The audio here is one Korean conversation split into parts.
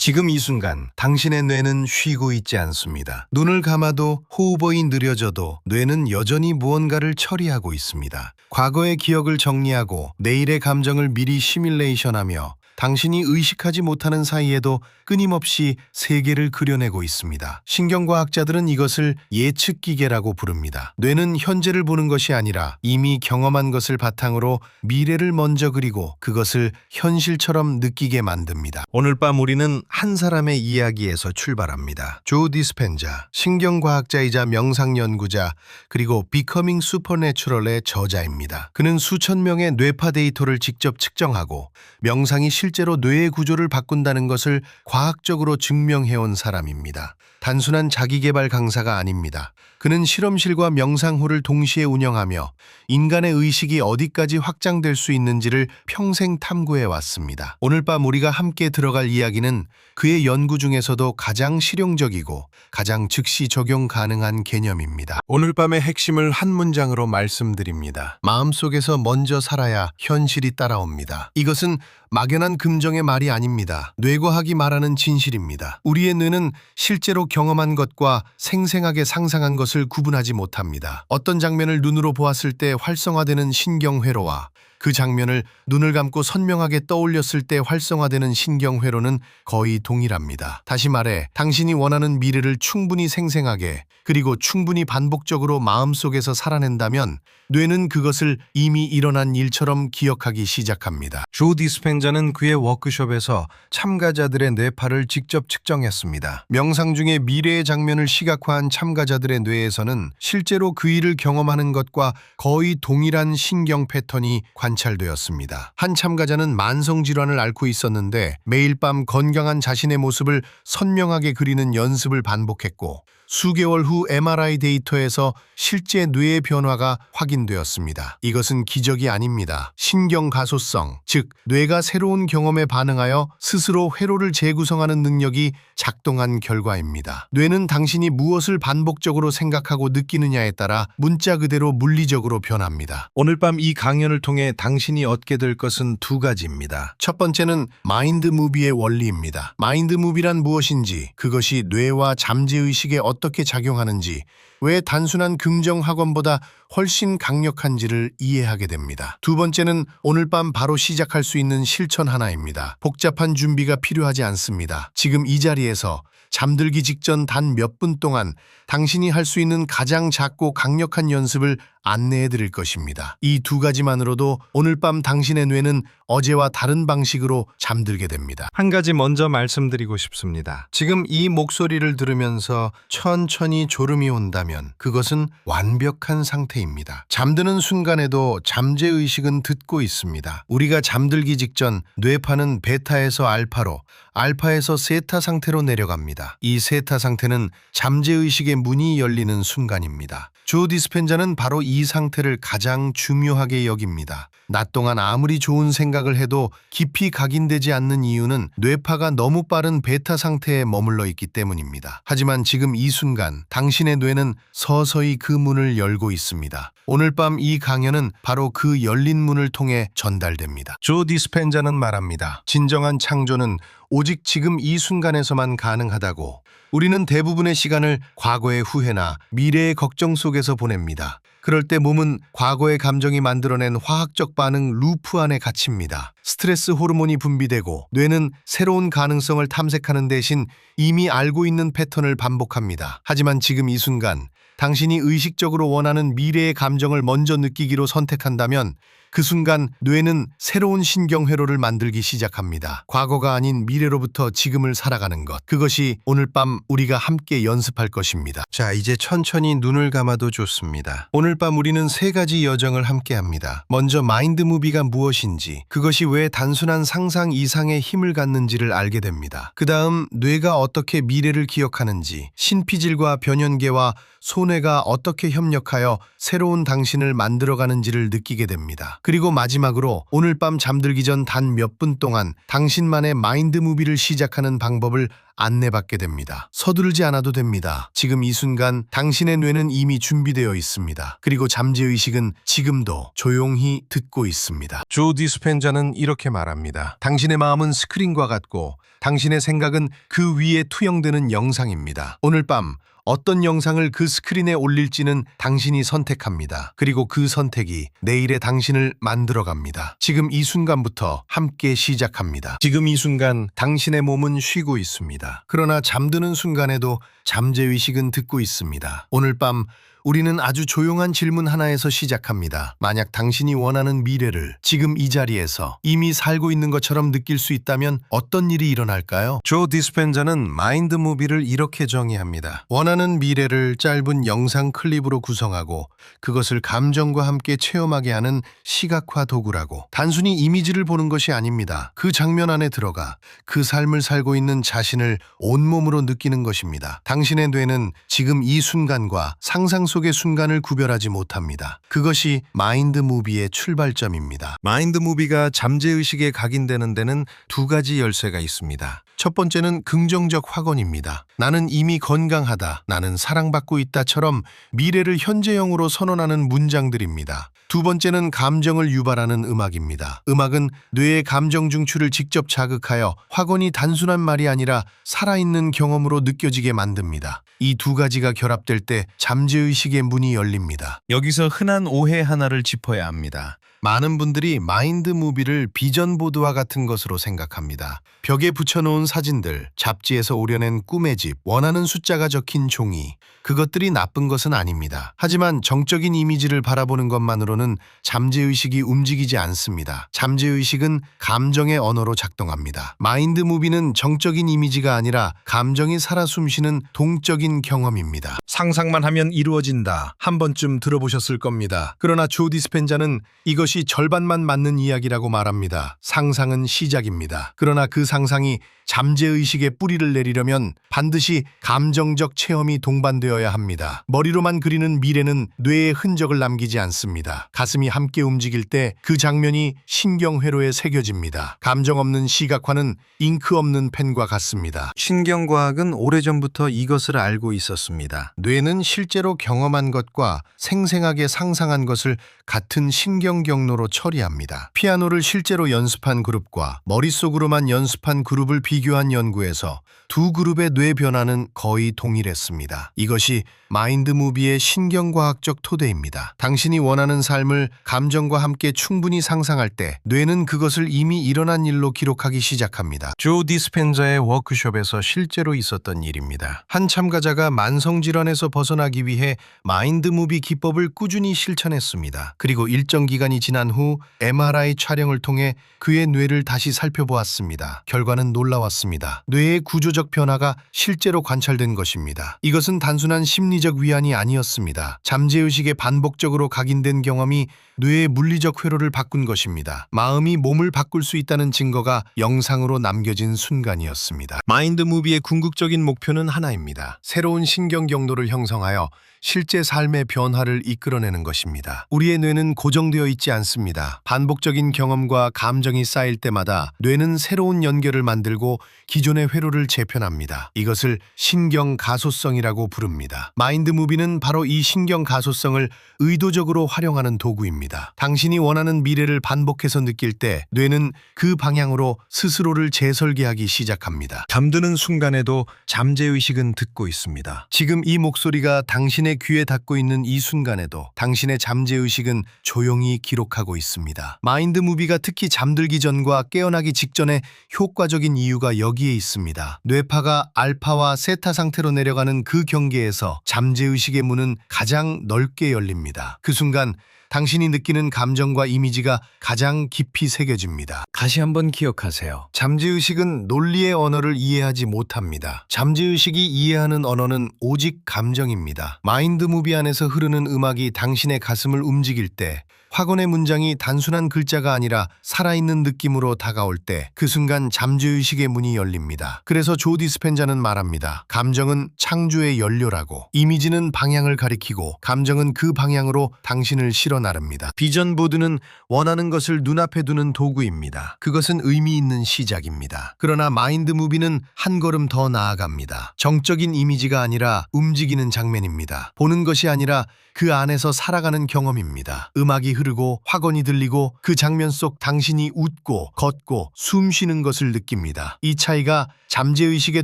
지금 이 순간 당신의 뇌는 쉬고 있지 않습니다. 눈을 감아도 호흡이 느려져도 뇌는 여전히 무언가를 처리하고 있습니다. 과거의 기억을 정리하고 내일의 감정을 미리 시뮬레이션하며 당신이 의식하지 못하는 사이에도 끊임없이 세계를 그려내고 있습니다. 신경과학자들은 이것을 예측기계라고 부릅니다. 뇌는 현재를 보는 것이 아니라 이미 경험한 것을 바탕으로 미래를 먼저 그리고 그것을 현실처럼 느끼게 만듭니다. 오늘 밤 우리는 한 사람의 이야기에서 출발합니다. 조 디스펜자, 신경과학자이자 명상연구자, 그리고 비커밍 슈퍼내추럴의 저자입니다. 그는 수천 명의 뇌파 데이터를 직접 측정하고 명상이 실제로 뇌의 구조를 바꾼다는 것을 과학적으로 증명해온 사람입니다. 단순한 자기개발 강사가 아닙니다. 그는 실험실과 명상호를 동시에 운영하며 인간의 의식이 어디까지 확장될 수 있는지를 평생 탐구해왔습니다. 오늘 밤 우리가 함께 들어갈 이야기는 그의 연구 중에서도 가장 실용적이고 가장 즉시 적용 가능한 개념입니다. 오늘 밤의 핵심을 한 문장으로 말씀드립니다. 마음속에서 먼저 살아야 현실이 따라옵니다. 이것은 막연한 긍정의 말이 아닙니다. 뇌과학이 말하는 진실입니다. 우리의 뇌는 실제로 경험한 것과 생생하게 상상한 것을 구분하지 못합니다. 어떤 장면을 눈으로 보았을 때 활성화되는 신경회로와 그 장면을 눈을 감고 선명하게 떠올렸을 때 활성화되는 신경회로는 거의 동일합니다. 다시 말해, 당신이 원하는 미래를 충분히 생생하게 그리고 충분히 반복적으로 마음속에서 살아낸다면 뇌는 그것을 이미 일어난 일처럼 기억하기 시작합니다. 조 디스펜자는 그의 워크숍에서 참가자들의 뇌파를 직접 측정했습니다. 명상 중에 미래의 장면을 시각화한 참가자들의 뇌에서는 실제로 그 일을 경험하는 것과 거의 동일한 신경 패턴이 관찰되었습니다. 한 참가자는 만성질환을 앓고 있었는데 매일 밤 건강한 자신의 모습을 선명하게 그리는 연습을 반복했고 수개월 후 MRI 데이터에서 실제 뇌의 변화가 확인되었습니다. 이것은 기적이 아닙니다. 신경가소성, 즉 뇌가 새로운 경험에 반응하여 스스로 회로를 재구성하는 능력이 작동한 결과입니다. 뇌는 당신이 무엇을 반복적으로 생각하고 느끼느냐에 따라 문자 그대로 물리적으로 변합니다. 오늘 밤 이 강연을 통해 당신이 얻게 될 것은 두 가지입니다. 첫 번째는 마인드 무비의 원리입니다. 마인드 무비란 무엇인지, 그것이 뇌와 잠재의식에 어떻게 작용하는지, 왜 단순한 긍정 학원보다 훨씬 강력한지를 이해하게 됩니다. 두 번째는 오늘 밤 바로 시작할 수 있는 실천 하나입니다. 복잡한 준비가 필요하지 않습니다. 지금 이 자리에서 잠들기 직전 단 몇 분 동안 당신이 할 수 있는 가장 작고 강력한 연습을 안내해 드릴 것입니다. 이 두 가지만으로도 오늘 밤 당신의 뇌는 어제와 다른 방식으로 잠들게 됩니다. 한 가지 먼저 말씀드리고 싶습니다. 지금 이 목소리를 들으면서 천천히 졸음이 온다면 그것은 완벽한 상태입니다. 잠드는 순간에도 잠재의식은 듣고 있습니다. 우리가 잠들기 직전 뇌파는 베타에서 알파로, 알파에서 세타 상태로 내려갑니다. 이 세타 상태는 잠재의식의 문이 열리는 순간입니다. 조 디스펜자는 바로 이 상태를 가장 중요하게 여깁니다. 낮 동안 아무리 좋은 생각을 해도 깊이 각인되지 않는 이유는 뇌파가 너무 빠른 베타 상태에 머물러 있기 때문입니다. 하지만 지금 이 순간 당신의 뇌는 서서히 그 문을 열고 있습니다. 오늘 밤 이 강연은 바로 그 열린 문을 통해 전달됩니다. 조 디스펜자는 말합니다. 진정한 창조는 오직 지금 이 순간에서만 가능하다고. 우리는 대부분의 시간을 과거의 후회나 미래의 걱정 속에서 보냅니다. 그럴 때 몸은 과거의 감정이 만들어낸 화학적 반응 루프 안에 갇힙니다. 스트레스 호르몬이 분비되고 뇌는 새로운 가능성을 탐색하는 대신 이미 알고 있는 패턴을 반복합니다. 하지만 지금 이 순간 당신이 의식적으로 원하는 미래의 감정을 먼저 느끼기로 선택한다면 그 순간 뇌는 새로운 신경회로를 만들기 시작합니다. 과거가 아닌 미래로부터 지금을 살아가는 것. 그것이 오늘 밤 우리가 함께 연습할 것입니다. 자, 이제 천천히 눈을 감아도 좋습니다. 오늘 밤 우리는 세 가지 여정을 함께 합니다. 먼저 마인드 무비가 무엇인지, 그것이 왜 단순한 상상 이상의 힘을 갖는지를 알게 됩니다. 그 다음 뇌가 어떻게 미래를 기억하는지, 신피질과 변연계와 소뇌가 어떻게 협력하여 새로운 당신을 만들어가는지를 느끼게 됩니다. 그리고 마지막으로 오늘 밤 잠들기 전 단 몇 분 동안 당신만의 마인드 무비를 시작하는 방법을 안내받게 됩니다. 서두르지 않아도 됩니다. 지금 이 순간 당신의 뇌는 이미 준비되어 있습니다. 그리고 잠재의식은 지금도 조용히 듣고 있습니다. 조 디스펜자는 이렇게 말합니다. 당신의 마음은 스크린과 같고 당신의 생각은 그 위에 투영되는 영상입니다. 오늘 밤 어떤 영상을 그 스크린에 올릴지는 당신이 선택합니다. 그리고 그 선택이 내일의 당신을 만들어갑니다. 지금 이 순간부터 함께 시작합니다. 지금 이 순간 당신의 몸은 쉬고 있습니다. 그러나 잠드는 순간에도 잠재의식은 듣고 있습니다. 오늘 밤 우리는 아주 조용한 질문 하나에서 시작합니다. 만약 당신이 원하는 미래를 지금 이 자리에서 이미 살고 있는 것처럼 느낄 수 있다면 어떤 일이 일어날까요? 조 디스펜자는 마인드 무비를 이렇게 정의합니다. 원하는 미래를 짧은 영상 클립으로 구성하고 그것을 감정과 함께 체험하게 하는 시각화 도구라고. 단순히 이미지를 보는 것이 아닙니다. 그 장면 안에 들어가 그 삶을 살고 있는 자신을 온몸으로 느끼는 것입니다. 당신의 뇌는 지금 이 순간과 상상 속의 순간을 구별하지 못합니다. 그것이 마인드 무비의 출발점입니다. 마인드 무비가 잠재의식에 각인되는 데는 두 가지 열쇠가 있습니다. 첫 번째는 긍정적 확언입니다. 나는 이미 건강하다, 나는 사랑받고 있다처럼 미래를 현재형으로 선언하는 문장들입니다. 두 번째는 감정을 유발하는 음악입니다. 음악은 뇌의 감정 중추를 직접 자극하여 확언이 단순한 말이 아니라 살아있는 경험으로 느껴지게 만듭니다. 이 두 가지가 결합될 때 잠재의식의 문이 열립니다. 여기서 흔한 오해 하나를 짚어야 합니다. 많은 분들이 마인드 무비를 비전 보드와 같은 것으로 생각합니다. 벽에 붙여놓은 사진들, 잡지에서 오려낸 꿈의 집, 원하는 숫자가 적힌 종이, 그것들이 나쁜 것은 아닙니다. 하지만 정적인 이미지를 바라보는 것만으로는 잠재의식이 움직이지 않습니다. 잠재의식은 감정의 언어로 작동합니다. 마인드 무비는 정적인 이미지가 아니라 감정이 살아 숨쉬는 동적인 경험입니다. 상상만 하면 이루어진다. 한 번쯤 들어보셨을 겁니다. 그러나 조 디스펜자는 이것이 절반만 맞는 이야기라고 말합니다. 상상은 시작입니다. 그러나 그 상상이 잠재의식의 뿌리를 내리려면 반드시 감정적 체험이 동반되어야 합니다. 머리로만 그리는 미래는 뇌의 흔적을 남기지 않습니다. 가슴이 함께 움직일 때 그 장면이 신경회로에 새겨집니다. 감정 없는 시각화는 잉크 없는 펜과 같습니다. 신경과학은 오래전부터 이것을 알고 있었습니다. 뇌는 실제로 경험한 것과 생생하게 상상한 것을 같은 신경 경로로 처리합니다. 피아노를 실제로 연습한 그룹과 머릿속으로만 연습한 그룹을 비교한 연구에서 두 그룹의 뇌 변화는 거의 동일했습니다. 이것이 마인드 무비의 신경과학적 토대입니다. 당신이 원하는 삶을 감정과 함께 충분히 상상할 때 뇌는 그것을 이미 일어난 일로 기록하기 시작합니다. 조 디스펜자의 워크숍에서 실제로 있었던 일입니다. 한 참가자가 만성질환에서 벗어나기 위해 마인드 무비 기법을 꾸준히 실천했습니다. 그리고 일정 기간이 지난 후 MRI 촬영을 통해 그의 뇌를 다시 살펴보았습니다. 결과는 놀라웠습니다. 뇌의 구조적 변화가 실제로 관찰된 것입니다. 이것은 단순한 심리적 위안이 아니었습니다. 잠재의식에 반복적으로 각인된 경험이 뇌의 물리적 회로를 바꾼 것입니다. 마음이 몸을 바꿀 수 있다는 증거가 영상으로 남겨진 순간이었습니다. 마인드 무비의 궁극적인 목표는 하나입니다. 새로운 신경 경로를 형성하여 실제 삶의 변화를 이끌어내는 것입니다. 우리의 뇌는 고정되어 있지 않습니다. 반복적인 경험과 감정이 쌓일 때마다 뇌는 새로운 연결을 만들고 기존의 회로를 재편합니다. 이것을 신경 가소성이라고 부릅니다. 마인드 무비는 바로 이 신경 가소성을 의도적으로 활용하는 도구입니다. 당신이 원하는 미래를 반복해서 느낄 때 뇌는 그 방향으로 스스로를 재설계하기 시작합니다. 잠드는 순간에도 잠재의식은 듣고 있습니다. 지금 이 목소리가 당신의 귀에 닿고 있는 이 순간에도 당신의 잠재의식은 조용히 기록하고 있습니다. 마인드 무비가 특히 잠들기 전과 깨어나기 직전에 효과적인 이유가 여기에 있습니다. 뇌파가 알파와 세타 상태로 내려가는 그 경계에서 잠재의식의 문은 가장 넓게 열립니다. 그 순간 당신이 느끼는 감정과 이미지가 가장 깊이 새겨집니다. 다시 한번 기억하세요. 잠재의식은 논리의 언어를 이해하지 못합니다. 잠재의식이 이해하는 언어는 오직 감정입니다. 마인드 무비 안에서 흐르는 음악이 당신의 가슴을 움직일 때, 확언의 문장이 단순한 글자가 아니라 살아있는 느낌으로 다가올 때 그 순간 잠재의식의 문이 열립니다. 그래서 조 디스펜자는 말합니다. 감정은 창조의 연료라고. 이미지는 방향을 가리키고 감정은 그 방향으로 당신을 실어 나릅니다. 비전 보드는 원하는 것을 눈앞에 두는 도구입니다. 그것은 의미 있는 시작입니다. 그러나 마인드 무비는 한 걸음 더 나아갑니다. 정적인 이미지가 아니라 움직이는 장면입니다. 보는 것이 아니라 그 안에서 살아가는 경험입니다. 음악이 흐르는 흐르고 확언이 들리고 그 장면 속 당신이 웃고 걷고 숨 쉬는 것을 느낍니다. 이 차이가 잠재의식에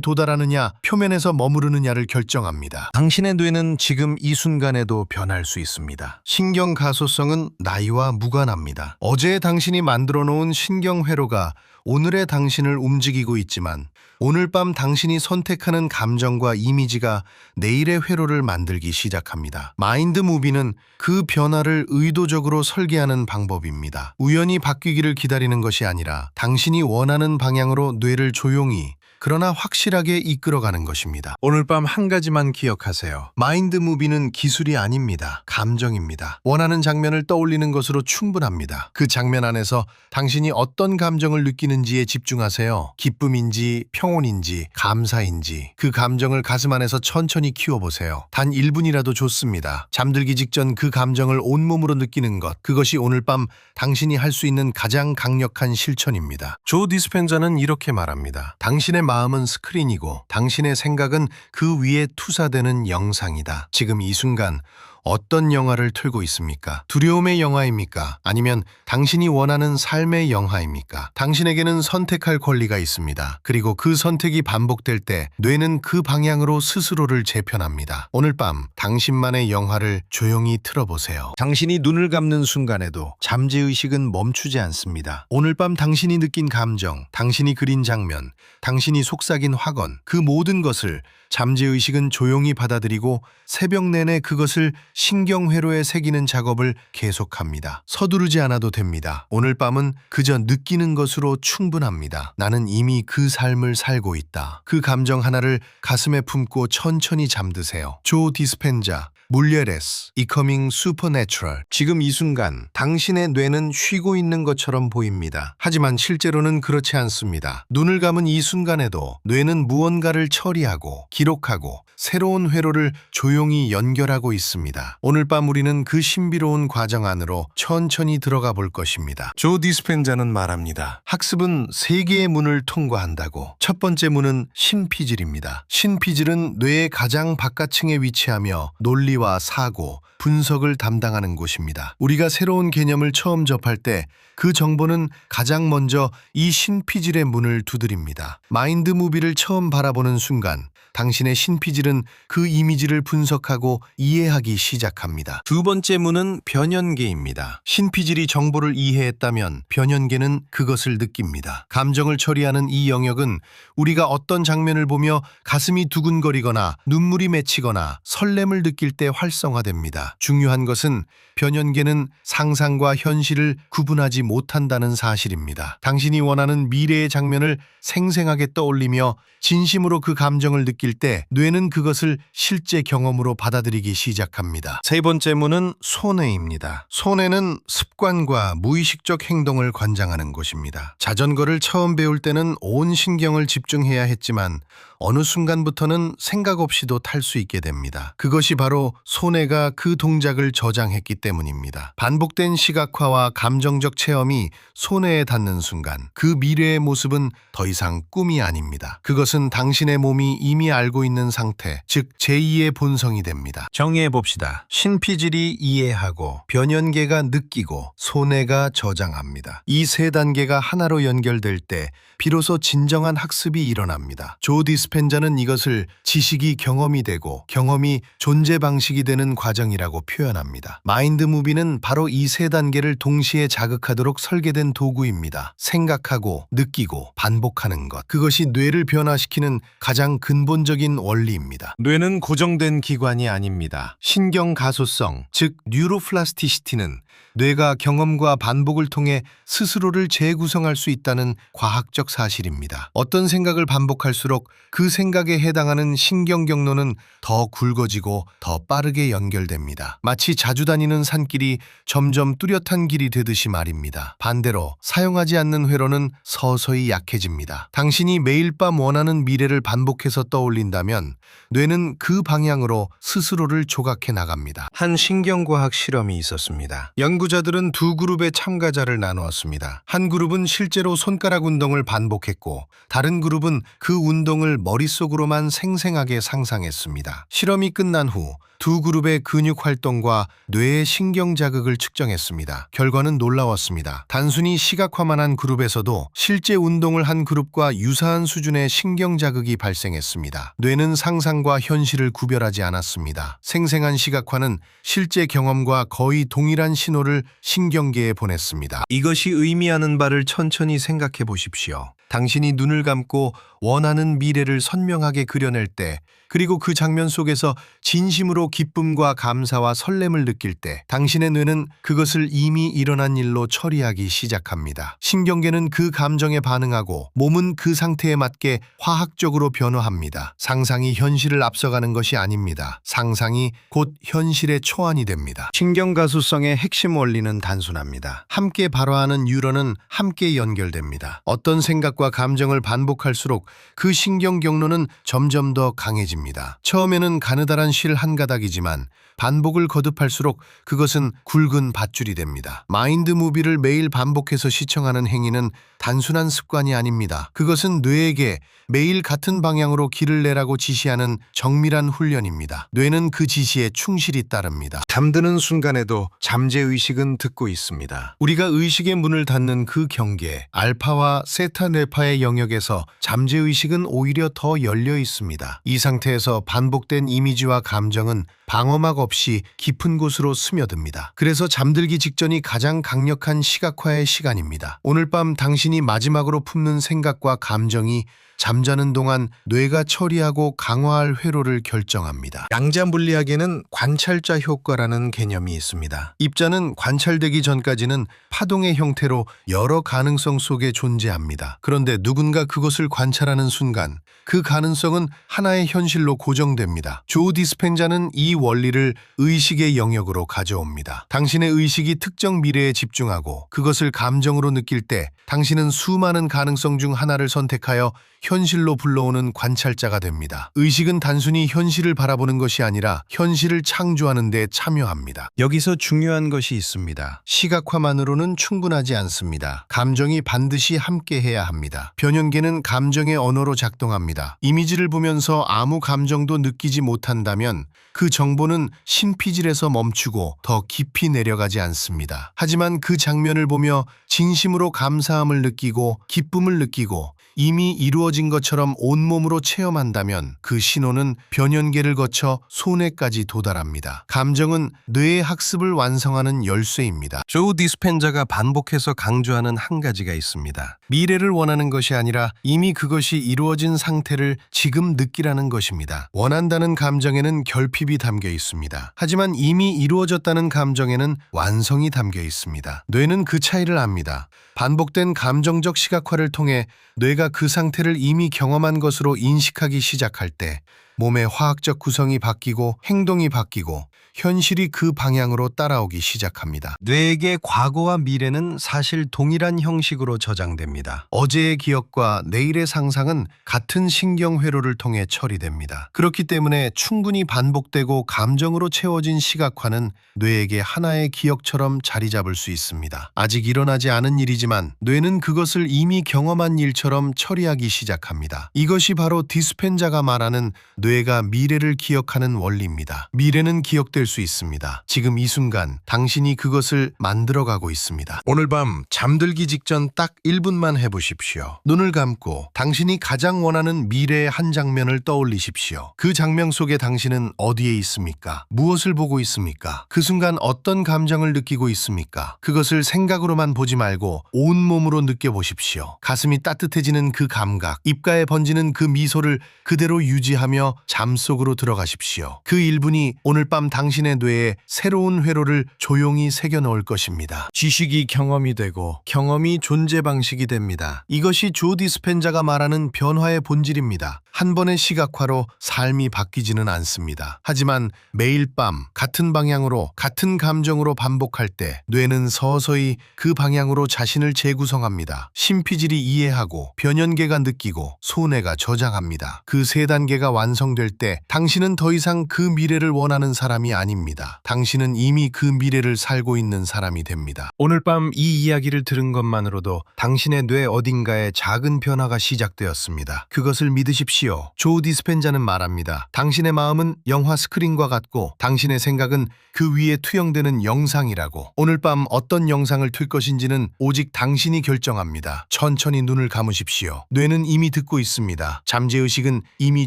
도달하느냐 표면에서 머무르느냐를 결정합니다. 당신의 뇌는 지금 이 순간에도 변할 수 있습니다. 신경 가소성은 나이와 무관합니다. 어제의 당신이 만들어 놓은 신경 회로가 오늘의 당신을 움직이고 있지만 오늘 밤 당신이 선택하는 감정과 이미지가 내일의 회로를 만들기 시작합니다. 마인드 무비는 그 변화를 의도적으로 설계하는 방법입니다. 우연히 바뀌기를 기다리는 것이 아니라 당신이 원하는 방향으로 뇌를 조용히 그러나 확실하게 이끌어가는 것입니다. 오늘 밤 한 가지만 기억하세요. 마인드 무비는 기술이 아닙니다. 감정입니다. 원하는 장면을 떠올리는 것으로 충분합니다. 그 장면 안에서 당신이 어떤 감정을 느끼는지에 집중하세요. 기쁨인지 평온인지 감사인지 그 감정을 가슴 안에서 천천히 키워보세요. 단 1분이라도 좋습니다. 잠들기 직전 그 감정을 온몸으로 느끼는 것, 그것이 오늘 밤 당신이 할 수 있는 가장 강력한 실천입니다. 조 디스펜자는 이렇게 말합니다. 당신의 마음은 스크린이고 당신의 생각은 그 위에 투사되는 영상이다. 지금 이 순간 어떤 영화를 틀고 있습니까? 두려움의 영화입니까? 아니면 당신이 원하는 삶의 영화입니까? 당신에게는 선택할 권리가 있습니다. 그리고 그 선택이 반복될 때 뇌는 그 방향으로 스스로를 재편합니다. 오늘 밤 당신만의 영화를 조용히 틀어보세요. 당신이 눈을 감는 순간에도 잠재의식은 멈추지 않습니다. 오늘 밤 당신이 느낀 감정, 당신이 그린 장면, 당신이 속삭인 확언, 그 모든 것을 잠재의식은 조용히 받아들이고 새벽 내내 그것을 신경회로에 새기는 작업을 계속합니다. 서두르지 않아도 됩니다. 오늘 밤은 그저 느끼는 것으로 충분합니다. 나는 이미 그 삶을 살고 있다. 그 감정 하나를 가슴에 품고 천천히 잠드세요. 조 디스펜자 물레레스, Becoming Supernatural. 지금 이 순간 당신의 뇌는 쉬고 있는 것처럼 보입니다. 하지만 실제로는 그렇지 않습니다. 눈을 감은 이 순간에도 뇌는 무언가를 처리하고 기록하고 새로운 회로를 조용히 연결하고 있습니다. 오늘 밤 우리는 그 신비로운 과정 안으로 천천히 들어가 볼 것입니다. 조 디스펜자는 말합니다. 학습은 세 개의 문을 통과한다고. 첫 번째 문은 신피질입니다. 신피질은 뇌의 가장 바깥층에 위치하며 논리와 사고, 분석을 담당하는 곳입니다. 우리가 새로운 개념을 처음 접할 때 그 정보는 가장 먼저 이 신피질의 문을 두드립니다. 마인드 무비를 처음 바라보는 순간 당신의 신피질은 그 이미지를 분석하고 이해하기 시작합니다. 두 번째 문은 변연계입니다. 신피질이 정보를 이해했다면 변연계는 그것을 느낍니다. 감정을 처리하는 이 영역은 우리가 어떤 장면을 보며 가슴이 두근거리거나 눈물이 맺히거나 설렘을 느낄 때 활성화됩니다. 중요한 것은 변연계는 상상과 현실을 구분하지 못한다는 사실입니다. 당신이 원하는 미래의 장면을 생생하게 떠올리며 진심으로 그 감정을 느낄 때 뇌는 그것을 실제 경험으로 받아들이기 시작합니다. 세 번째 문은 손해입니다. 손해는 습관과 무의식적 행동을 관장하는 곳입니다. 자전거를 처음 배울 때는 온 신경을 집중해야 했지만 어느 순간부터는 생각 없이도 탈 수 있게 됩니다. 그것이 바로 손해가 그 동작을 저장했기 때문입니다. 반복된 시각화와 감정적 체험이 손해에 닿는 순간 그 미래의 모습은 더 이상 꿈이 아닙니다. 그것은 당신의 몸이 이미 알고 있는 상태, 즉 제2의 본성이 됩니다. 정의해 봅시다. 신피질이 이해하고 변연계가 느끼고 손해가 저장합니다. 이 세 단계가 하나로 연결될 때 비로소 진정한 학습이 일어납니다. 조 디스펜자는 이것을 지식이 경험이 되고 경험이 존재 방식이 되는 과정이라고 표현합니다. 마인드 무비는 바로 이 세 단계를 동시에 자극하도록 설계된 도구입니다. 생각하고 느끼고 반복하는 것. 그것이 뇌를 변화시키는 가장 근본적인 원리입니다. 뇌는 고정된 기관이 아닙니다. 신경 가소성, 즉 뉴로플라스티시티는 뇌가 경험과 반복을 통해 스스로를 재구성할 수 있다는 과학적 사실입니다. 어떤 생각을 반복할수록 그 생각에 해당하는 신경 경로는 더 굵어지고 더 빠르게 연결됩니다. 마치 자주 다니는 산길이 점점 뚜렷한 길이 되듯이 말입니다. 반대로 사용하지 않는 회로는 서서히 약해집니다. 당신이 매일 밤 원하는 미래를 반복해서 떠올린다면 뇌는 그 방향으로 스스로를 조각해 나갑니다. 한 신경과학 실험이 있었습니다. 연구자들은 두 그룹의 참가자를 나누었습니다. 한 그룹은 실제로 손가락 운동을 반복했고 다른 그룹은 그 운동을 머릿속으로만 생생하게 상상했습니다. 실험이 끝난 후 두 그룹의 근육 활동과 뇌의 신경 자극을 측정했습니다. 결과는 놀라웠습니다. 단순히 시각화만 한 그룹에서도 실제 운동을 한 그룹과 유사한 수준의 신경 자극이 발생했습니다. 뇌는 상상과 현실을 구별하지 않았습니다. 생생한 시각화는 실제 경험과 거의 동일한 신호를 신경계에 보냈습니다. 이것이 의미하는 바를 천천히 생각해 보십시오. 당신이 눈을 감고 원하는 미래를 선명하게 그려낼 때, 그리고 그 장면 속에서 진심으로 기쁨과 감사와 설렘을 느낄 때, 당신의 뇌는 그것을 이미 일어난 일로 처리하기 시작합니다. 신경계는 그 감정에 반응하고 몸은 그 상태에 맞게 화학적으로 변화합니다. 상상이 현실을 앞서가는 것이 아닙니다. 상상이 곧 현실의 초안이 됩니다. 신경가수성의 핵심 원리는 단순합니다. 함께 발화하는 뉴런은 함께 연결됩니다. 어떤 생각과 감정을 반복할수록 그 신경 경로는 점점 더 강해집니다. 처음에는 가느다란 실 한 가닥이지만 반복을 거듭할수록 그것은 굵은 밧줄이 됩니다. 마인드 무비를 매일 반복해서 시청하는 행위는 단순한 습관이 아닙니다. 그것은 뇌에게 매일 같은 방향으로 길을 내라고 지시하는 정밀한 훈련입니다. 뇌는 그 지시에 충실히 따릅니다. 잠드는 순간에도 잠재의식은 듣고 있습니다. 우리가 의식의 문을 닫는 그 경계, 알파와 세타 뇌파의 영역에서 잠재의식은 오히려 더 열려 있습니다. 이 상태에서 반복된 이미지와 감정은 방어막 없이 깊은 곳으로 스며듭니다. 그래서 잠들기 직전이 가장 강력한 시각화의 시간입니다. 오늘 밤 당신이 마지막으로 품는 생각과 감정이 잠자는 동안 뇌가 처리하고 강화할 회로를 결정합니다. 양자 물리학에는 관찰자 효과라는 개념이 있습니다. 입자는 관찰되기 전까지는 파동의 형태로 여러 가능성 속에 존재합니다. 그런데 누군가 그것을 관찰하는 순간 그 가능성은 하나의 현실로 고정됩니다. 조 디스펜자는 이 원리를 의식의 영역으로 가져옵니다. 당신의 의식이 특정 미래에 집중하고 그것을 감정으로 느낄 때 당신은 수많은 가능성 중 하나를 선택하여 현실로 불러오는 관찰자가 됩니다. 의식은 단순히 현실을 바라보는 것이 아니라 현실을 창조하는 데 참여합니다. 여기서 중요한 것이 있습니다. 시각화만으로는 충분하지 않습니다. 감정이 반드시 함께해야 합니다. 변형계는 감정의 언어로 작동합니다. 이미지를 보면서 아무 감정도 느끼지 못한다면 그 정보는 신피질에서 멈추고 더 깊이 내려가지 않습니다. 하지만 그 장면을 보며 진심으로 감사함을 느끼고 기쁨을 느끼고 이미 이루어진 것처럼 온몸으로 체험한다면 그 신호는 변연계를 거쳐 손에까지 도달합니다. 감정은 뇌의 학습을 완성하는 열쇠입니다. 조 디스펜자가 반복해서 강조하는 한 가지가 있습니다. 미래를 원하는 것이 아니라 이미 그것이 이루어진 상태를 지금 느끼라는 것입니다. 원한다는 감정에는 결핍이 담겨 있습니다. 하지만 이미 이루어졌다는 감정에는 완성이 담겨 있습니다. 뇌는 그 차이를 압니다. 반복된 감정적 시각화를 통해 뇌가 그 상태를 이미 경험한 것으로 인식하기 시작할 때 몸의 화학적 구성이 바뀌고 행동이 바뀌고 현실이 그 방향으로 따라오기 시작합니다. 뇌에게 과거와 미래는 사실 동일한 형식으로 저장됩니다. 어제의 기억과 내일의 상상은 같은 신경 회로를 통해 처리됩니다. 그렇기 때문에 충분히 반복되고 감정으로 채워진 시각화는 뇌에게 하나의 기억처럼 자리 잡을 수 있습니다. 아직 일어나지 않은 일이지만 뇌는 그것을 이미 경험한 일처럼 처리하기 시작합니다. 이것이 바로 디스펜자가 말하는 뇌가 미래를 기억하는 원리입니다. 미래는 기억될 수 있습니다. 지금 이 순간 당신이 그것을 만들어가고 있습니다. 오늘 밤 잠들기 직전 딱 1분만 해보십시오. 눈을 감고 당신이 가장 원하는 미래의 한 장면을 떠올리십시오. 그 장면 속에 당신은 어디에 있습니까? 무엇을 보고 있습니까? 그 순간 어떤 감정을 느끼고 있습니까? 그것을 생각으로만 보지 말고 온몸으로 느껴보십시오. 가슴이 따뜻해지는 그 감각, 입가에 번지는 그 미소를 그대로 유지하며 잠속으로 들어가십시오. 그 1분이 오늘 밤 당신의 뇌에 새로운 회로를 조용히 새겨넣을 것입니다. 지식이 경험이 되고 경험이 존재 방식이 됩니다. 이것이 조 디스펜자가 말하는 변화의 본질입니다. 한 번의 시각화로 삶이 바뀌지는 않습니다. 하지만 매일 밤 같은 방향으로 같은 감정으로 반복할 때 뇌는 서서히 그 방향으로 자신을 재구성합니다. 신피질이 이해하고 변연계가 느끼고 손해가 저장합니다. 그 세 단계가 완성 완성될 때 당신은 더 이상 그 미래를 원하는 사람이 아닙니다. 당신은 이미 그 미래를 살고 있는 사람이 됩니다. 오늘 밤 이 이야기를 들은 것만으로도 당신의 뇌 어딘가에 작은 변화가 시작되었습니다. 그것을 믿으십시오. 조 디스펜자는 말합니다. 당신의 마음은 영화 스크린과 같고 당신의 생각은 그 위에 투영되는 영상이라고. 오늘 밤 어떤 영상을 틀 것인지는 오직 당신이 결정합니다. 천천히 눈을 감으십시오. 뇌는 이미 듣고 있습니다. 잠재의식은 이미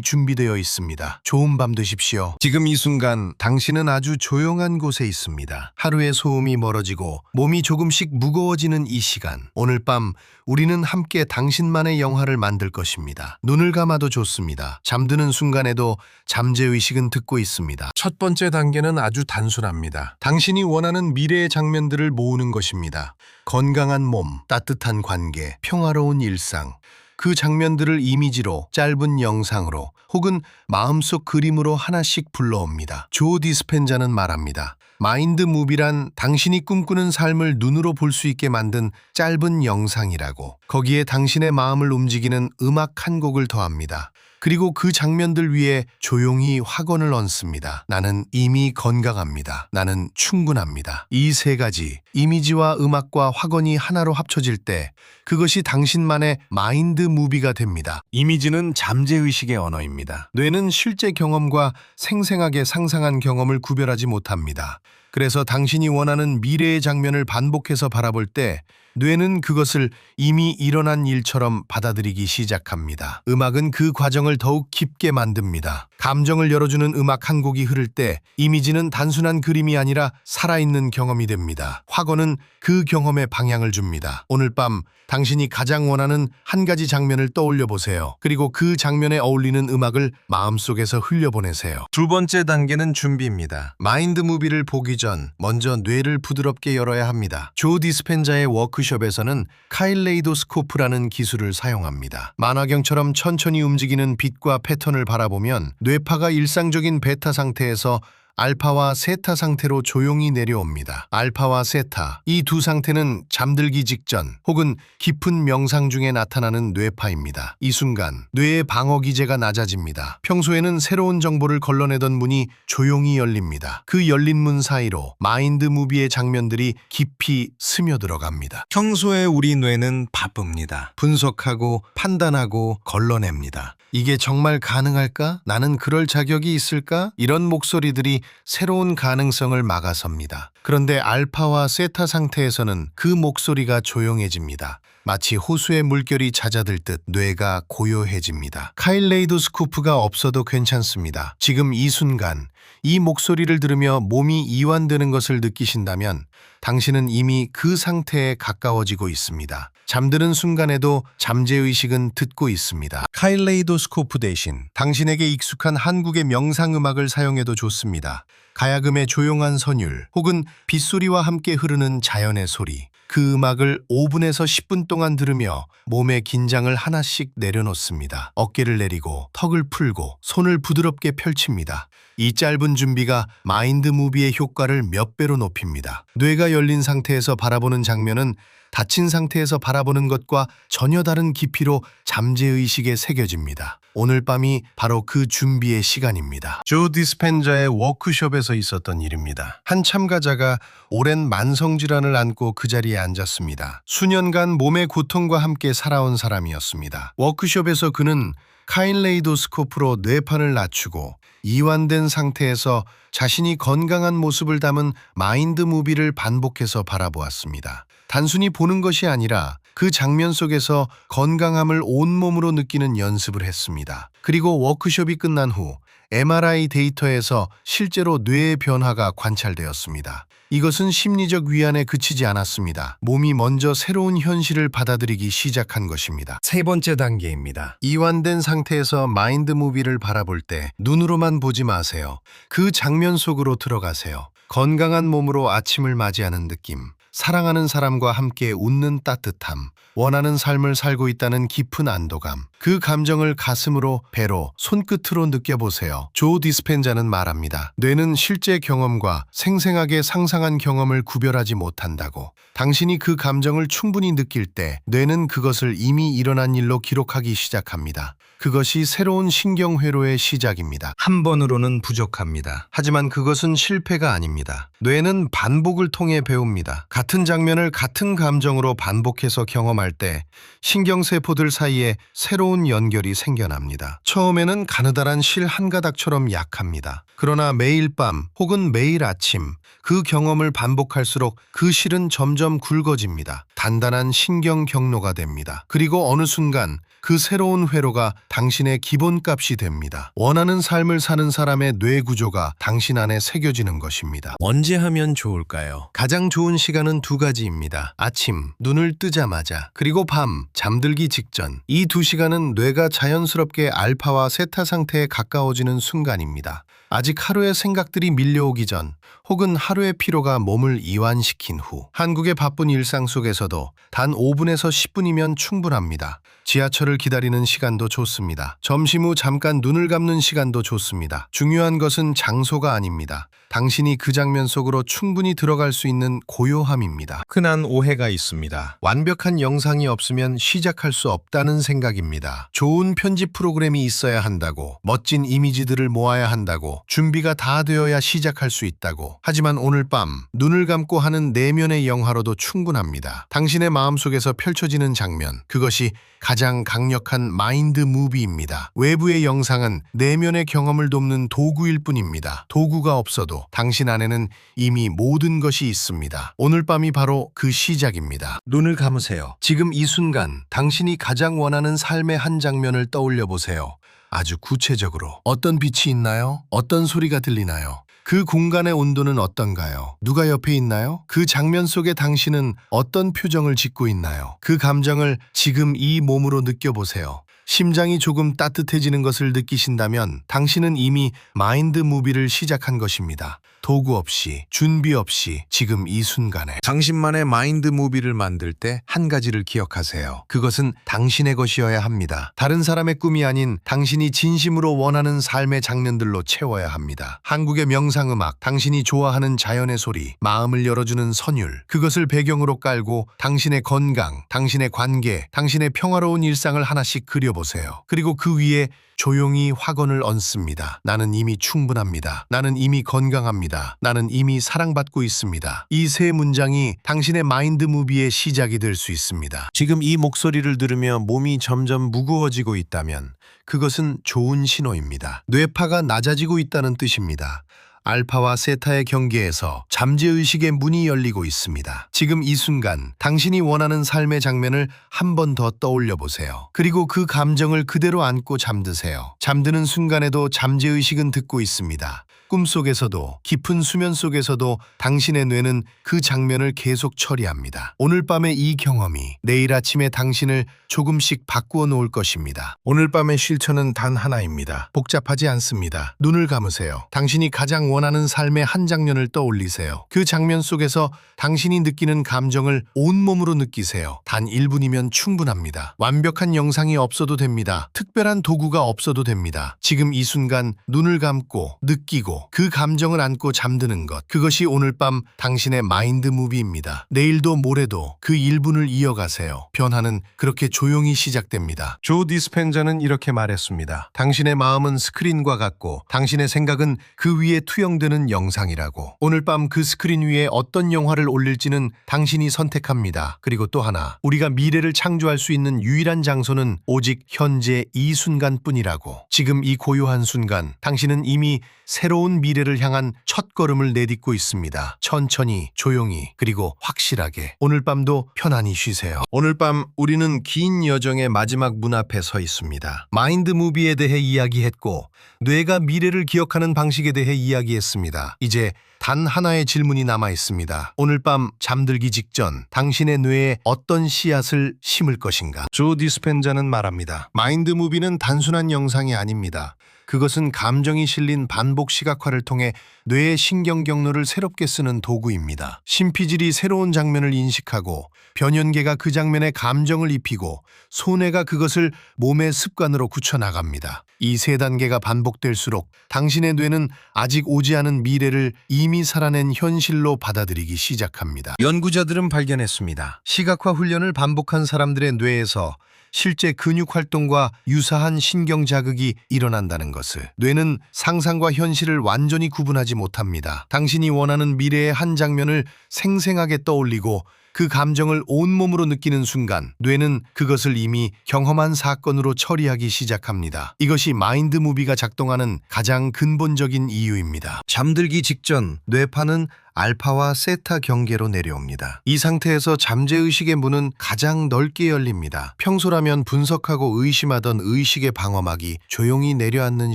준비되어 있습니다. 좋은 밤 되십시오. 지금 이 순간 당신은 아주 조용한 곳에 있습니다. 하루의 소음이 멀어지고 몸이 조금씩 무거워지는 이 시간. 오늘 밤 우리는 함께 당신만의 영화를 만들 것입니다. 눈을 감아도 좋습니다. 잠드는 순간에도 잠재의식은 듣고 있습니다. 첫 번째 단계는 아주 단순합니다. 당신이 원하는 미래의 장면들을 모으는 것입니다. 건강한 몸, 따뜻한 관계, 평화로운 일상. 그 장면들을 이미지로, 짧은 영상으로 혹은 마음속 그림으로 하나씩 불러옵니다. 조 디스펜자는 말합니다. 마인드 무비란 당신이 꿈꾸는 삶을 눈으로 볼 수 있게 만든 짧은 영상이라고. 거기에 당신의 마음을 움직이는 음악 한 곡을 더합니다. 그리고 그 장면들 위에 조용히 확언을 얹습니다. 나는 이미 건강합니다. 나는 충분합니다. 이 세 가지, 이미지와 음악과 확언이 하나로 합쳐질 때 그것이 당신만의 마인드 무비가 됩니다. 이미지는 잠재의식의 언어입니다. 뇌는 실제 경험과 생생하게 상상한 경험을 구별하지 못합니다. 그래서 당신이 원하는 미래의 장면을 반복해서 바라볼 때 뇌는 그것을 이미 일어난 일처럼 받아들이기 시작합니다. 음악은 그 과정을 더욱 깊게 만듭니다. 감정을 열어주는 음악 한 곡이 흐를 때 이미지는 단순한 그림이 아니라 살아있는 경험이 됩니다. 확언은 그 경험에 방향을 줍니다. 오늘 밤 당신이 가장 원하는 한 가지 장면을 떠올려 보세요. 그리고 그 장면에 어울리는 음악을 마음속에서 흘려보내세요. 두 번째 단계는 준비입니다. 마인드 무비를 보기 전 먼저 뇌를 부드럽게 열어야 합니다. 조 디스펜자의 워크숍에서는 카일레이도스코프라는 기술을 사용합니다. 만화경처럼 천천히 움직이는 빛과 패턴을 바라보면 뇌파가 일상적인 베타 상태에서 알파와 세타 상태로 조용히 내려옵니다. 알파와 세타, 이 두 상태는 잠들기 직전 혹은 깊은 명상 중에 나타나는 뇌파입니다. 이 순간 뇌의 방어 기제가 낮아집니다. 평소에는 새로운 정보를 걸러내던 문이 조용히 열립니다. 그 열린 문 사이로 마인드 무비의 장면들이 깊이 스며들어갑니다. 평소에 우리 뇌는 바쁩니다. 분석하고 판단하고 걸러냅니다. 이게 정말 가능할까? 나는 그럴 자격이 있을까? 이런 목소리들이 새로운 가능성을 막아섭니다. 그런데 알파와 세타 상태에서는 그 목소리가 조용해집니다. 마치 호수의 물결이 잦아들 듯 뇌가 고요해집니다. 카일레이도스코프가 없어도 괜찮습니다. 지금 이 순간 이 목소리를 들으며 몸이 이완되는 것을 느끼신다면 당신은 이미 그 상태에 가까워지고 있습니다. 잠드는 순간에도 잠재의식은 듣고 있습니다. 카일레이도스코프 대신 당신에게 익숙한 한국의 명상음악을 사용해도 좋습니다. 가야금의 조용한 선율 혹은 빗소리와 함께 흐르는 자연의 소리. 그 음악을 5분에서 10분 동안 들으며 몸의 긴장을 하나씩 내려놓습니다. 어깨를 내리고 턱을 풀고 손을 부드럽게 펼칩니다. 이 짧은 준비가 마인드 무비의 효과를 몇 배로 높입니다. 뇌가 열린 상태에서 바라보는 장면은 닫힌 상태에서 바라보는 것과 전혀 다른 깊이로 잠재의식에 새겨집니다. 오늘 밤이 바로 그 준비의 시간입니다. 조 디스펜자의 워크숍에서 있었던 일입니다. 한 참가자가 오랜 만성질환을 안고 그 자리에 앉았습니다. 수년간 몸의 고통과 함께 살아온 사람이었습니다. 워크숍에서 그는 카일레이도스코프로 뇌판을 낮추고 이완된 상태에서 자신이 건강한 모습을 담은 마인드 무비를 반복해서 바라보았습니다. 단순히 보는 것이 아니라 그 장면 속에서 건강함을 온몸으로 느끼는 연습을 했습니다. 그리고 워크숍이 끝난 후 MRI 데이터에서 실제로 뇌의 변화가 관찰되었습니다. 이것은 심리적 위안에 그치지 않았습니다. 몸이 먼저 새로운 현실을 받아들이기 시작한 것입니다. 세 번째 단계입니다. 이완된 상태에서 마인드 무비를 바라볼 때 눈으로만 보지 마세요. 그 장면 속으로 들어가세요. 건강한 몸으로 아침을 맞이하는 느낌, 사랑하는 사람과 함께 웃는 따뜻함, 원하는 삶을 살고 있다는 깊은 안도감, 그 감정을 가슴으로, 배로, 손끝으로 느껴보세요. 조 디스펜자는 말합니다. 뇌는 실제 경험과 생생하게 상상한 경험을 구별하지 못한다고. 당신이 그 감정을 충분히 느낄 때 뇌는 그것을 이미 일어난 일로 기록하기 시작합니다. 그것이 새로운 신경회로의 시작입니다. 한 번으로는 부족합니다. 하지만 그것은 실패가 아닙니다. 뇌는 반복을 통해 배웁니다. 같은 장면을 같은 감정으로 반복해서 경험할 때 신경세포들 사이에 새로운 연결이 생겨납니다. 처음에는 가느다란 실 한 가닥처럼 약합니다. 그러나 매일 밤 혹은 매일 아침 그 경험을 반복할수록 그 실은 점점 굵어집니다. 단단한 신경 경로가 됩니다. 그리고 어느 순간 그 새로운 회로가 당신의 기본값이 됩니다. 원하는 삶을 사는 사람의 뇌 구조가 당신 안에 새겨지는 것입니다. 언제 하면 좋을까요? 가장 좋은 시간은 두 가지입니다. 아침, 눈을 뜨자마자, 그리고 밤, 잠들기 직전. 이 두 시간은 뇌가 자연스럽게 알파와 세타 상태에 가까워지는 순간입니다. 아직 하루의 생각들이 밀려오기 전 혹은 하루의 피로가 몸을 이완시킨 후 한국의 바쁜 일상 속에서도 단 5분에서 10분이면 충분합니다. 지하철을 기다리는 시간도 좋습니다. 점심 후 잠깐 눈을 감는 시간도 좋습니다. 중요한 것은 장소가 아닙니다. 당신이 그 장면 속으로 충분히 들어갈 수 있는 고요함입니다. 흔한 오해가 있습니다. 완벽한 영상이 없으면 시작할 수 없다는 생각입니다. 좋은 편집 프로그램이 있어야 한다고, 멋진 이미지들을 모아야 한다고, 준비가 다 되어야 시작할 수 있다고. 하지만 오늘 밤 눈을 감고 하는 내면의 영화로도 충분합니다. 당신의 마음속에서 펼쳐지는 장면, 그것이 가장 강력한 마인드 무비입니다. 외부의 영상은 내면의 경험을 돕는 도구일 뿐입니다. 도구가 없어도 당신 안에는 이미 모든 것이 있습니다. 오늘 밤이 바로 그 시작입니다. 눈을 감으세요. 지금 이 순간 당신이 가장 원하는 삶의 한 장면을 떠올려 보세요. 아주 구체적으로. 어떤 빛이 있나요? 어떤 소리가 들리나요? 그 공간의 온도는 어떤가요? 누가 옆에 있나요? 그 장면 속에 당신은 어떤 표정을 짓고 있나요? 그 감정을 지금 이 몸으로 느껴보세요. 심장이 조금 따뜻해지는 것을 느끼신다면 당신은 이미 마인드 무비를 시작한 것입니다. 도구 없이, 준비 없이 지금 이 순간에 당신만의 마인드 무비를 만들 때 한 가지를 기억하세요. 그것은 당신의 것이어야 합니다. 다른 사람의 꿈이 아닌 당신이 진심으로 원하는 삶의 장면들로 채워야 합니다. 한국의 명상음악, 당신이 좋아하는 자연의 소리, 마음을 열어주는 선율, 그것을 배경으로 깔고 당신의 건강, 당신의 관계, 당신의 평화로운 일상을 하나씩 그려보세요. 그리고 그 위에 조용히 확언을 얹습니다. 나는 이미 충분합니다. 나는 이미 건강합니다. 나는 이미 사랑받고 있습니다. 이 세 문장이 당신의 마인드 무비의 시작이 될 수 있습니다. 지금 이 목소리를 들으며 몸이 점점 무거워지고 있다면 그것은 좋은 신호입니다. 뇌파가 낮아지고 있다는 뜻입니다. 알파와 세타의 경계에서 잠재의식의 문이 열리고 있습니다. 지금 이 순간 당신이 원하는 삶의 장면을 한 번 더 떠올려 보세요. 그리고 그 감정을 그대로 안고 잠드세요. 잠드는 순간에도 잠재의식은 듣고 있습니다. 꿈속에서도 깊은 수면 속에서도 당신의 뇌는 그 장면을 계속 처리합니다. 오늘 밤의 이 경험이 내일 아침에 당신을 조금씩 바꾸어 놓을 것입니다. 오늘 밤의 실천은 단 하나입니다. 복잡하지 않습니다. 눈을 감으세요. 당신이 가장 원하는 삶의 한 장면을 떠올리세요. 그 장면 속에서 당신이 느끼는 감정을 온몸으로 느끼세요. 단 1분이면 충분합니다. 완벽한 영상이 없어도 됩니다. 특별한 도구가 없어도 됩니다. 지금 이 순간 눈을 감고 느끼고 그 감정을 안고 잠드는 것, 그것이 오늘 밤 당신의 마인드 무비입니다. 내일도 모레도 그 1분을 이어가세요. 변화는 그렇게 조용히 시작됩니다. 조 디스펜자는 이렇게 말했습니다. 당신의 마음은 스크린과 같고 당신의 생각은 그 위에 투영되는 영상이라고. 오늘 밤 그 스크린 위에 어떤 영화를 올릴지는 당신이 선택합니다. 그리고 또 하나, 우리가 미래를 창조할 수 있는 유일한 장소는 오직 현재 이 순간뿐이라고. 지금 이 고요한 순간 당신은 이미 새로운 미래를 향한 첫걸음을 내딛고 있습니다. 천천히, 조용히, 그리고 확실하게. 오늘 밤도 편안히 쉬세요. 오늘 밤 우리는 긴 여정의 마지막 문 앞에 서 있습니다. 마인드 무비에 대해 이야기했고 뇌가 미래를 기억하는 방식에 대해 이야기했습니다. 이제 단 하나의 질문이 남아 있습니다. 오늘 밤 잠들기 직전 당신의 뇌에 어떤 씨앗을 심을 것인가? 조 디스펜자는 말합니다. 마인드 무비는 단순한 영상이 아닙니다. 그것은 감정이 실린 반복 시각화를 통해 뇌의 신경 경로를 새롭게 쓰는 도구입니다. 심피질이 새로운 장면을 인식하고 변연계가 그 장면에 감정을 입히고 소뇌가 그것을 몸의 습관으로 굳혀나갑니다. 이 세 단계가 반복될수록 당신의 뇌는 아직 오지 않은 미래를 이미 살아낸 현실로 받아들이기 시작합니다. 연구자들은 발견했습니다. 시각화 훈련을 반복한 사람들의 뇌에서 실제 근육 활동과 유사한 신경 자극이 일어난다는 것을. 뇌는 상상과 현실을 완전히 구분하지 못합니다. 당신이 원하는 미래의 한 장면을 생생하게 떠올리고 그 감정을 온몸으로 느끼는 순간 뇌는 그것을 이미 경험한 사건으로 처리하기 시작합니다. 이것이 마인드 무비가 작동하는 가장 근본적인 이유입니다. 잠들기 직전 뇌파는 알파와 세타 경계로 내려옵니다. 이 상태에서 잠재의식의 문은 가장 넓게 열립니다. 평소라면 분석하고 의심하던 의식의 방어막이 조용히 내려앉는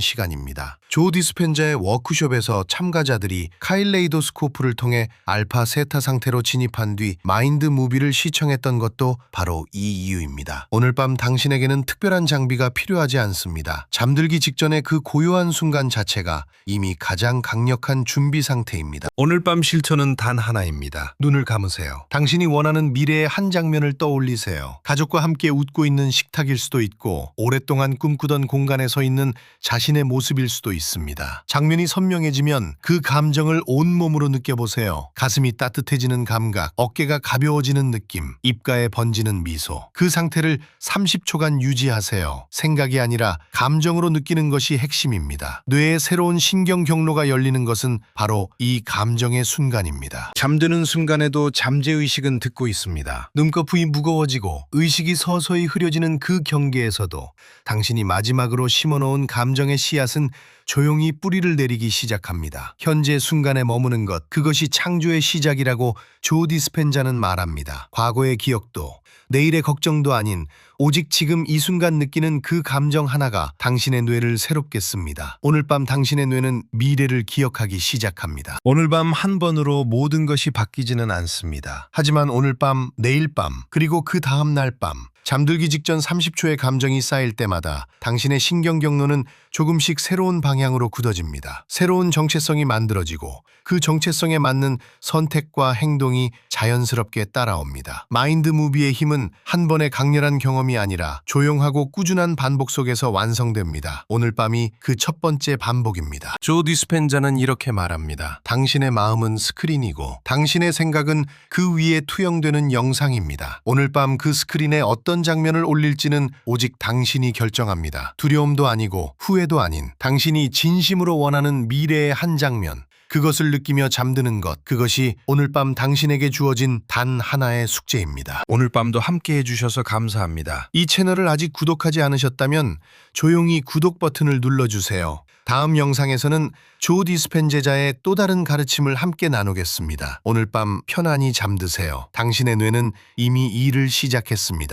시간입니다. 조 디스펜자의 워크숍에서 참가자들이 카일레이도스코프를 통해 알파 세타 상태로 진입한 뒤 마인드 무비를 시청했던 것도 바로 이 이유입니다. 오늘 밤 당신에게는 특별한 장비가 필요하지 않습니다. 잠들기 직전의 그 고요한 순간 자체가 이미 가장 강력한 준비 상태입니다. 오늘 밤 실천은 단 하나입니다. 눈을 감으세요. 당신이 원하는 미래의 한 장면을 떠올리세요. 가족과 함께 웃고 있는 식탁일 수도 있고 오랫동안 꿈꾸던 공간에 서 있는 자신의 모습일 수도 있습니다. 장면이 선명해지면 그 감정을 온몸으로 느껴보세요. 가슴이 따뜻해지는 감각, 어깨가 가벼워지는 느낌, 입가에 번지는 미소. 그 상태를 30초간 유지하세요. 생각이 아니라 감정으로 느끼는 것이 핵심입니다. 뇌의 새로운 신경 경로가 열리는 것은 바로 이 감정의 순간입니다. 잠드는 순간에도 잠재의식은 듣고 있습니다. 눈꺼풀이 무거워지고 의식이 서서히 흐려지는 그 경계에서도 당신이 마지막으로 심어놓은 감정의 씨앗은 조용히 뿌리를 내리기 시작합니다. 현재 순간에 머무는 것, 그것이 창조의 시작이라고 조 디스펜자는 말합니다. 과거의 기억도 내일의 걱정도 아닌 오직 지금 이 순간 느끼는 그 감정 하나가 당신의 뇌를 새롭게 씁니다. 오늘 밤 당신의 뇌는 미래를 기억하기 시작합니다. 오늘 밤 한 번으로 모든 것이 바뀌지는 않습니다. 하지만 오늘 밤, 내일 밤, 그리고 그 다음 날 밤, 잠들기 직전 30초의 감정이 쌓일 때마다 당신의 신경 경로는 조금씩 새로운 방향으로 굳어집니다. 새로운 정체성이 만들어지고 그 정체성에 맞는 선택과 행동이 자연스럽게 따라옵니다. 마인드 무비의 힘은 한 번의 강렬한 경험이 아니라 조용하고 꾸준한 반복 속에서 완성됩니다. 오늘 밤이 그 첫 번째 반복입니다. 조 디스펜자는 이렇게 말합니다. 당신의 마음은 스크린이고 당신의 생각은 그 위에 투영되는 영상입니다. 오늘 밤 그 스크린에 어떤 장면을 올릴지는 오직 당신이 결정합니다. 두려움도 아니고 후회도 아닌 당신이 진심으로 원하는 미래의 한 장면, 그것을 느끼며 잠드는 것, 그것이 오늘 밤 당신에게 주어진 단 하나의 숙제입니다. 오늘 밤도 함께 해주셔서 감사합니다. 이 채널을 아직 구독하지 않으셨다면 조용히 구독 버튼을 눌러주세요. 다음 영상에서는 조 디스펜자의 또 다른 가르침을 함께 나누겠습니다. 오늘 밤 편안히 잠드세요. 당신의 뇌는 이미 일을 시작했습니다.